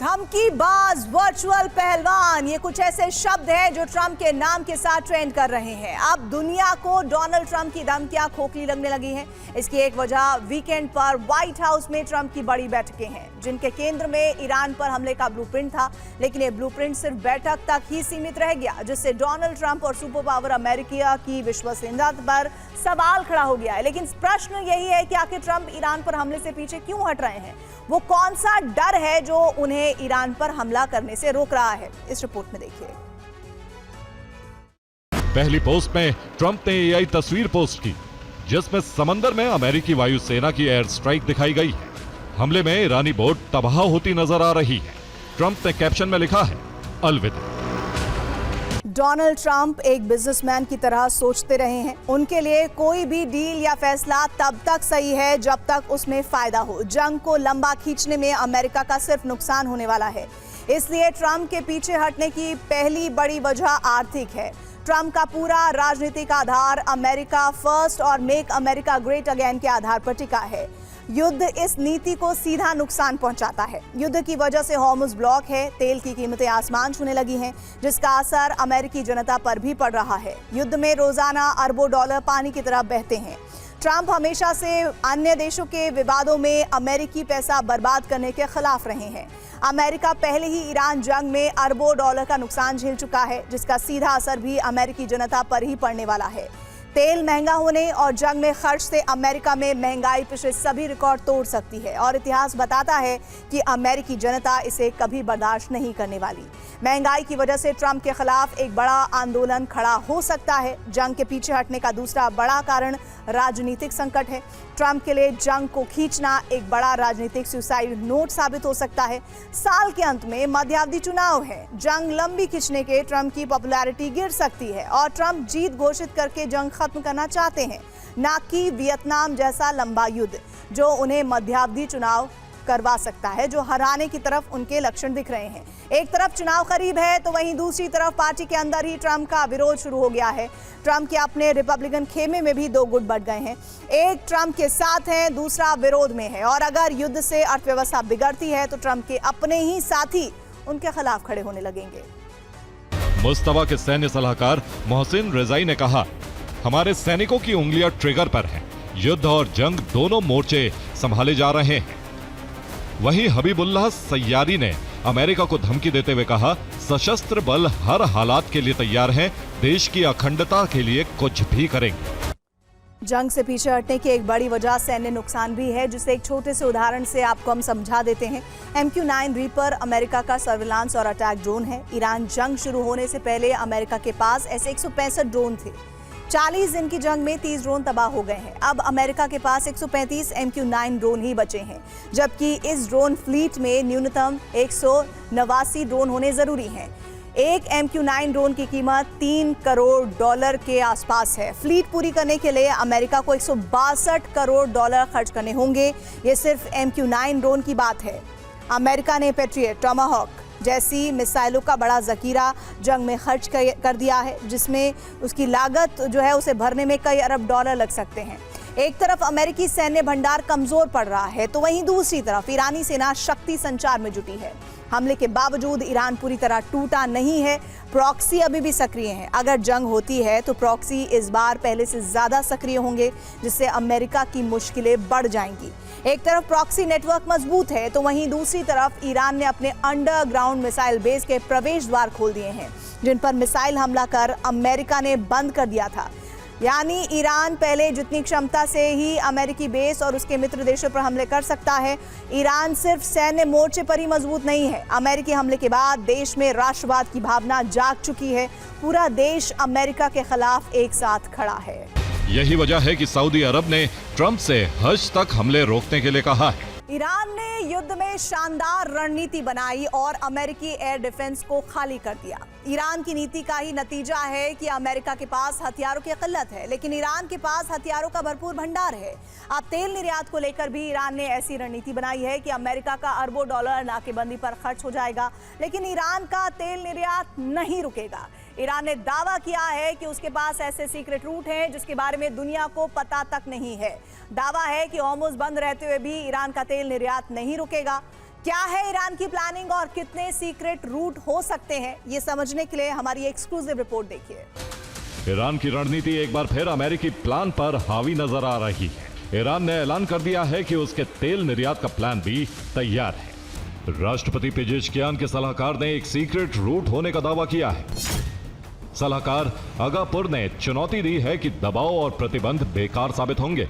धमकीबाज, virtual पहलवान, ये कुछ ऐसे शब्द हैं जो ट्रंप के नाम के साथ ट्रेंड कर रहे हैं। अब दुनिया को डोनाल्ड ट्रंप की धमकियां खोखली लगने लगी हैं। इसकी एक वजह वीकेंड पर व्हाइट हाउस में ट्रंप की बड़ी बैठकें हैं, जिनके केंद्र में ईरान पर हमले का ब्लूप्रिंट था। लेकिन ये ब्लूप्रिंट सिर्फ बैठक तक ही सीमित रह गया, जिससे डोनाल्ड ट्रंप और सुपर पावर अमेरिका की विश्वसनीयता पर सवाल खड़ा हो गया है। लेकिन प्रश्न यही है कि आखिर ट्रंप ईरान पर हमले से पीछे क्यों हट रहे हैं? वो कौन सा डर है जो उन्हें ईरान पर हमला करने से रोक रहा है? इस रिपोर्ट में देखिए। पहली पोस्ट में ट्रंप ने एआई तस्वीर पोस्ट की, जिसमें समंदर में अमेरिकी वायुसेना की एयर स्ट्राइक दिखाई गई है। हमले में ईरानी बोट तबाह होती नजर आ रही है। ट्रंप ने कैप्शन में लिखा है, अलविदा। डोनाल्ड ट्रंप एक बिजनेसमैन की तरह सोचते रहे हैं। उनके लिए कोई भी डील या फैसला तब तक सही है जब तक उसमें फायदा हो। जंग को लंबा खींचने में अमेरिका का सिर्फ नुकसान होने वाला है। इसलिए ट्रंप के पीछे हटने की पहली बड़ी वजह आर्थिक है। ट्रंप का पूरा राजनीतिक आधार अमेरिका फर्स्ट और मेक अमेरिका ग्रेट अगेन के आधार पर टिका है। युद्ध इस नीति को सीधा नुकसान पहुंचाता है। युद्ध की वजह से हॉर्मुज़ ब्लॉक है, तेल की कीमतें आसमान छूने लगी हैं, जिसका असर अमेरिकी जनता पर भी पड़ रहा है। युद्ध में रोजाना अरबों डॉलर पानी की तरह बहते हैं। ट्रंप हमेशा से अन्य देशों के विवादों में अमेरिकी पैसा बर्बाद करने के खिलाफ रहे हैं। अमेरिका पहले ही ईरान जंग में अरबों डॉलर का नुकसान झेल चुका है, जिसका सीधा असर भी अमेरिकी जनता पर ही पड़ने वाला है। तेल महंगा होने और जंग में खर्च से अमेरिका में महंगाई पिछले सभी रिकॉर्ड तोड़ सकती है और इतिहास बताता है कि अमेरिकी जनता इसे कभी बर्दाश्त नहीं करने वाली। महंगाई की वजह से ट्रंप के खिलाफ एक बड़ा आंदोलन खड़ा हो सकता है। जंग के पीछे हटने का दूसरा बड़ा कारण राजनीतिक संकट है। ट्रंप के लिए जंग को खींचना एक बड़ा राजनीतिक सुसाइड नोट साबित हो सकता है। साल के अंत में मध्यावधि चुनाव है। जंग लंबी खींचने के ट्रंप की पॉपुलैरिटी गिर सकती है और ट्रंप जीत घोषित करके जंग खत्म करना चाहते हैं, ना कि वियतनाम जैसा लंबा युद्ध जो उन्हें मध्यावधि चुनाव करवा सकता है, जो हराने की तरफ उनके लक्षण दिख रहे हैं। एक तरफ चुनाव करीब है तो वहीं दूसरी तरफ पार्टी के अंदर ही ट्रंप का विरोध शुरू हो गया है। ट्रंप के अपने रिपब्लिकन खेमे में भी दो गुट बढ़ गए हैं। एक ट्रंप के साथ है, दूसरा विरोध में है। और अगर युद्ध से अर्थव्यवस्था बिगड़ती है तो ट्रंप के अपने ही साथी उनके खिलाफ खड़े होने लगेंगे। मुस्तफा के सैन्य सलाहकार मोहसिन रिजाई ने कहा, हमारे सैनिकों की उंगलियां ट्रिगर पर हैं। युद्ध और जंग दोनों मोर्चे संभाले जा रहे हैं। वहीं हबीबुल्लाह सैयारी ने अमेरिका को धमकी देते हुए कहा, सशस्त्र बल हर हालात के लिए तैयार हैं, देश की अखंडता के लिए कुछ भी करेंगे। जंग से पीछे हटने की एक बड़ी वजह सैन्य नुकसान भी है, जिसे एक छोटे से उदाहरण से आपको हम समझा देते हैं। MQ-9 रीपर अमेरिका का सर्विलांस और अटैक ड्रोन है। ईरान जंग शुरू होने से पहले अमेरिका के पास ऐसे 165 ड्रोन थे। 40 दिन की जंग में 30 ड्रोन तबाह हो गए हैं। अब अमेरिका के पास 135 MQ-9 ड्रोन ही बचे हैं, जबकि इस ड्रोन फ्लीट में न्यूनतम 189 ड्रोन होने जरूरी हैं। एक MQ-9 ड्रोन की कीमत $3 करोड़ के आसपास है। फ्लीट पूरी करने के लिए अमेरिका को $162 करोड़ खर्च करने होंगे। ये सिर्फ MQ-9 ड्रोन की बात है। अमेरिका ने पेट्रियट, टॉमाहॉक जैसी मिसाइलों का बड़ा जखीरा जंग में खर्च कर दिया है, जिसमें उसकी लागत जो है उसे भरने में कई अरब डॉलर लग सकते हैं। एक तरफ अमेरिकी सैन्य भंडार कमजोर पड़ रहा है तो वहीं दूसरी तरफ ईरानी सेना शक्ति संचार में जुटी है। हमले के बावजूद ईरान पूरी तरह टूटा नहीं है। प्रॉक्सी अभी भी सक्रिय हैं। अगर जंग होती है तो प्रॉक्सी इस बार पहले से ज्यादा सक्रिय होंगे, जिससे अमेरिका की मुश्किलें बढ़ जाएंगी। एक तरफ प्रॉक्सी नेटवर्क मजबूत है तो वहीं दूसरी तरफ ईरान ने अपने अंडरग्राउंड मिसाइल बेस के प्रवेश द्वार खोल दिए हैं, जिन पर मिसाइल हमला कर अमेरिका ने बंद कर दिया था। यानी ईरान पहले जितनी क्षमता से ही अमेरिकी बेस और उसके मित्र देशों पर हमले कर सकता है। ईरान सिर्फ सैन्य मोर्चे पर ही मजबूत नहीं है। अमेरिकी हमले के बाद देश में राष्ट्रवाद की भावना जाग चुकी है। पूरा देश अमेरिका के खिलाफ एक साथ खड़ा है। यही वजह है कि सऊदी अरब ने ट्रंप से हज तक हमले रोकने के लिए कहा है। ईरान ने युद्ध में शानदार रणनीति बनाई और अमेरिकी एयर डिफेंस को खाली कर दिया। ईरान की नीति का ही नतीजा है कि अमेरिका के पास हथियारों की किल्लत है, लेकिन ईरान के पास हथियारों का भरपूर भंडार है। अब तेल निर्यात को लेकर भी ईरान ने ऐसी रणनीति बनाई है कि अमेरिका का अरबों डॉलर नाकेबंदी पर खर्च हो जाएगा, लेकिन ईरान का तेल निर्यात नहीं रुकेगा। ईरान ने दावा किया है कि उसके पास ऐसे सीक्रेट रूट हैं जिसके बारे में दुनिया को पता तक नहीं है। दावा है कि हॉर्मुज़ बंद रहते हुए भी ईरान का तेल निर्यात नहीं रुकेगा। क्या है ईरान की प्लानिंग और कितने सीक्रेट रूट हो सकते हैं, ये समझने के लिए हमारी एक्सक्लूसिव रिपोर्ट देखिए। ईरान की रणनीति एक बार फिर अमेरिकी प्लान पर हावी नजर आ रही है। ईरान ने ऐलान कर दिया है कि उसके तेल निर्यात का प्लान भी तैयार है। राष्ट्रपति पेजेशकियान के सलाहकार ने एक सीक्रेट रूट होने का दावा किया है। सलाहकार अगापुर ने चुनौती दी है कि दबाव और प्रतिबंध बेकार साबित होंगे।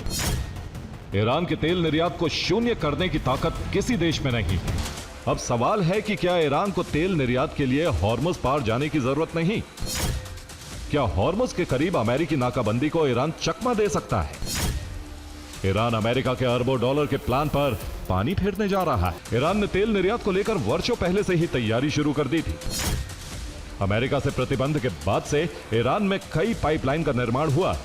ईरान के तेल निर्यात को शून्य करने की ताकत किसी देश में नहीं है। अब सवाल है कि क्या ईरान को तेल निर्यात के लिए हॉर्मुज पार जाने की जरूरत नहीं? क्या हॉर्मुज के करीब अमेरिकी नाकाबंदी को ईरान चकमा दे सकता है? ईरान अमेरिका के अरबों डॉलर के प्लान पर पानी फेरने जा रहा है। ईरान ने तेल निर्यात को लेकर वर्षों पहले से ही तैयारी शुरू कर दी थी। अमेरिका से प्रतिबंध के बाद से ईरान में कई पाइपलाइन का निर्माण हुआ।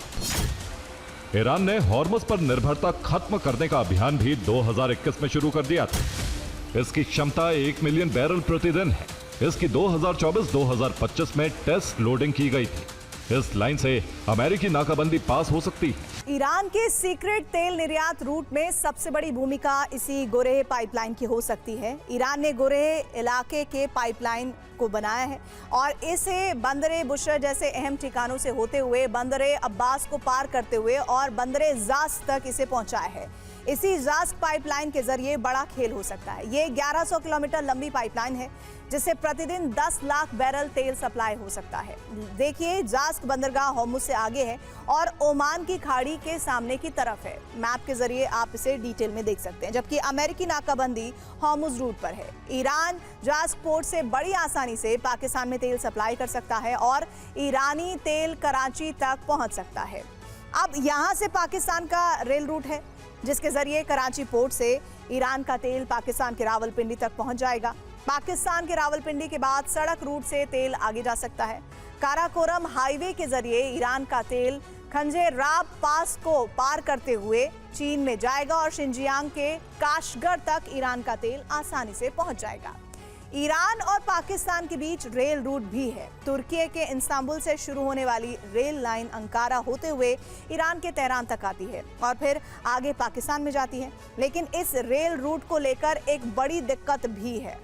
ईरान ने हॉर्मुज पर निर्भरता खत्म करने का अभियान भी 2021 में शुरू कर दिया था। इसकी क्षमता 1 मिलियन बैरल प्रतिदिन है। इसकी 2024-2025 में टेस्ट लोडिंग की गई थी। इस लाइन से अमेरिकी नाकाबंदी पास हो सकती है। ईरान के सीक्रेट तेल निर्यात रूट में सबसे बड़ी भूमिका इसी गोरेह पाइपलाइन की हो सकती है। ईरान ने गोरेह इलाके के पाइपलाइन को बनाया है और इसे बंदरे बुशर जैसे अहम ठिकानों से होते हुए बंदरे अब्बास को पार करते हुए और बंदरे जास तक इसे पहुंचाया है। इसी जास्क पाइपलाइन के जरिए बड़ा खेल हो सकता है। ये 1100 किलोमीटर लंबी पाइपलाइन है जिससे प्रतिदिन 10 लाख बैरल तेल सप्लाई हो सकता है। देखिए, जास्क बंदरगाह हॉर्मुज से आगे है और ओमान की खाड़ी के सामने की तरफ है। मैप के जरिए आप इसे डिटेल में देख सकते हैं, जबकि अमेरिकी नाकाबंदी हॉर्मुज रूट पर है। ईरान जास्क पोर्ट से बड़ी आसानी से पाकिस्तान में तेल सप्लाई कर सकता है और ईरानी तेल कराची तक पहुंच सकता है। अब यहां से पाकिस्तान का रेल रूट है जिसके जरिए कराची पोर्ट से ईरान का तेल पाकिस्तान के रावलपिंडी तक पहुंच जाएगा। पाकिस्तान के रावलपिंडी के बाद सड़क रूट से तेल आगे जा सकता है। काराकोरम हाईवे के जरिए ईरान का तेल खंजेराब पास को पार करते हुए चीन में जाएगा और शिनजियांग के काशगर तक ईरान का तेल आसानी से पहुंच जाएगा। ईरान और पाकिस्तान के बीच रेल रूट भी है। तुर्की के इस्तांबुल से शुरू होने वाली रेल लाइन अंकारा होते हुए ईरान के तेहरान तक आती है और फिर आगे पाकिस्तान में जाती है। लेकिन इस रेल रूट को लेकर एक बड़ी दिक्कत भी है।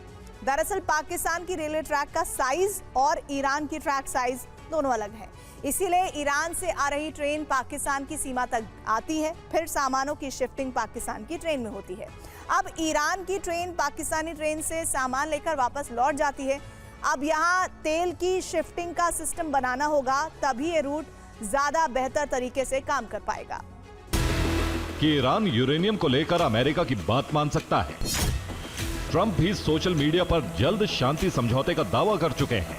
दरअसल पाकिस्तान की रेलवे ट्रैक का साइज और ईरान की ट्रैक साइज दोनों अलग है। इसीलिए ईरान से आ रही ट्रेन पाकिस्तान की सीमा तक आती है, फिर सामानों की शिफ्टिंग पाकिस्तान की ट्रेन में होती है। अब ईरान की ट्रेन पाकिस्तानी ट्रेन से सामान लेकर वापस लौट जाती है। अब यहाँ तेल की शिफ्टिंग का सिस्टम बनाना होगा, तभी ये रूट ज्यादा बेहतर तरीके से काम कर पाएगा। कि ईरान यूरेनियम को लेकर अमेरिका की बात मान सकता है। ट्रंप भी सोशल मीडिया पर जल्द शांति समझौते का दावा कर चुके हैं,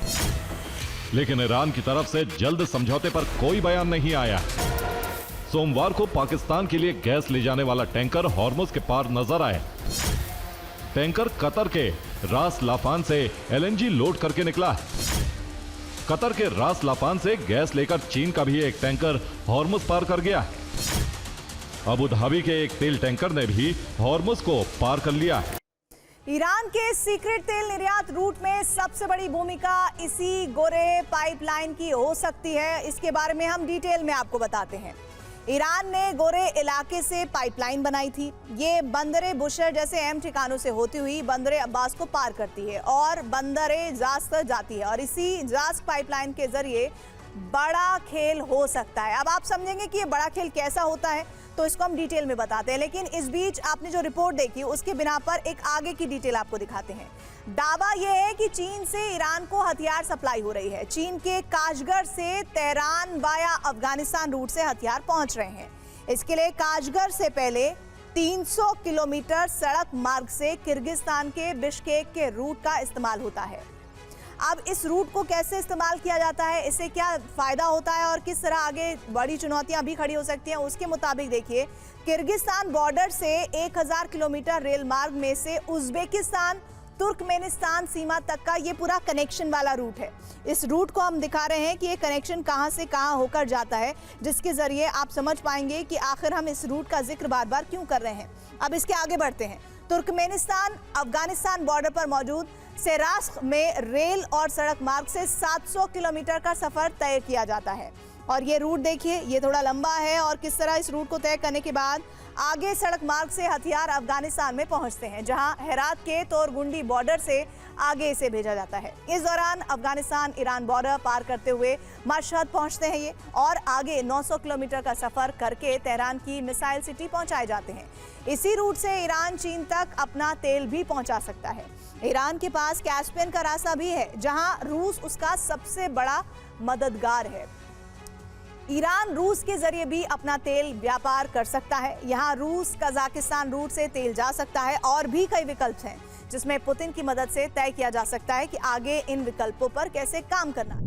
लेकिन ईरान की तरफ से जल्द समझौते पर कोई बयान नहीं आया। सोमवार को पाकिस्तान के लिए गैस ले जाने वाला टैंकर हॉर्मुज के पार नजर आया। टैंकर कतर के रास लाफान से एलएनजी लोड करके निकला है। कतर के रास लाफान से गैस लेकर चीन का भी एक टैंकर हॉर्मुज पार कर गया है। अबू धाबी के एक तेल टैंकर ने भी हॉर्मुज को पार कर लिया है। ईरान के सीक्रेट तेल निर्यात रूट में सबसे बड़ी भूमिका इसी गोरेह पाइपलाइन की हो सकती है। इसके बारे में हम डिटेल में आपको बताते हैं। ईरान ने गोरेह इलाके से पाइपलाइन बनाई थी। ये बंदरे बुशर जैसे अहम ठिकानों से होती हुई बंदरे अब्बास को पार करती है और बंदरे जास्क तक जाती है और इसी जास्क पाइपलाइन के जरिए बड़ा खेल हो सकता है। अब आप समझेंगे कि ये बड़ा खेल कैसा होता है, तो इसको हम डिटेल में बताते हैं। लेकिन इस बीच आपने जो रिपोर्ट देखी उसके बिना पर एक आगे की डिटेल आपको दिखाते हैं। दावा यह है कि चीन से ईरान को हथियार सप्लाई हो रही है। चीन के काशगर से तेहरान वाया अफगानिस्तान रूट से हथियार पहुंच रहे हैं। इसके लिए काशगर से पहले 300 किलोमीटर सड़क मार्ग से किर्गिस्तान के बिश्केक के रूट का इस्तेमाल होता है। अब इस रूट को कैसे इस्तेमाल किया जाता है, इससे क्या फायदा होता है और किस तरह आगे बड़ी चुनौतियां भी खड़ी हो सकती हैं, उसके मुताबिक देखिए, किर्गिस्तान बॉर्डर से 1000 किलोमीटर रेल मार्ग में से उज्बेकिस्तान तुर्कमेनिस्तान सीमा तक का ये पूरा कनेक्शन वाला रूट है। इस रूट को हम दिखा रहे हैं कि ये कनेक्शन कहां से कहां होकर जाता है, जिसके जरिए आप समझ पाएंगे कि आखिर हम इस रूट का जिक्र बार बार क्यों कर रहे हैं। अब इसके आगे बढ़ते हैं। तुर्कमेनिस्तान अफगानिस्तान बॉर्डर पर मौजूद सेरास्क में रेल और सड़क मार्ग से 700 किलोमीटर का सफर तय किया जाता है। और ये रूट देखिए, ये थोड़ा लंबा है और किस तरह इस रूट को तय करने के बाद आगे सड़क मार्ग से हथियार अफगानिस्तान में पहुंचते हैं, जहां हेरात के तोरगुंडी बॉर्डर से आगे इसे भेजा जाता है। इस दौरान अफगानिस्तान ईरान बॉर्डर पार करते हुए मशहद पहुंचते हैं ये, और आगे 900 किलोमीटर का सफर करके तेहरान की मिसाइल सिटी पहुंचाए जाते हैं। इसी रूट से ईरान चीन तक अपना तेल भी पहुंचा सकता है। ईरान के पास कैस्पियन का रास्ता भी है, जहां रूस उसका सबसे बड़ा मददगार है। ईरान रूस के जरिए भी अपना तेल व्यापार कर सकता है। यहाँ रूस कजाकिस्तान रूट से तेल जा सकता है और भी कई विकल्प हैं, जिसमें पुतिन की मदद से तय किया जा सकता है कि आगे इन विकल्पों पर कैसे काम करना है।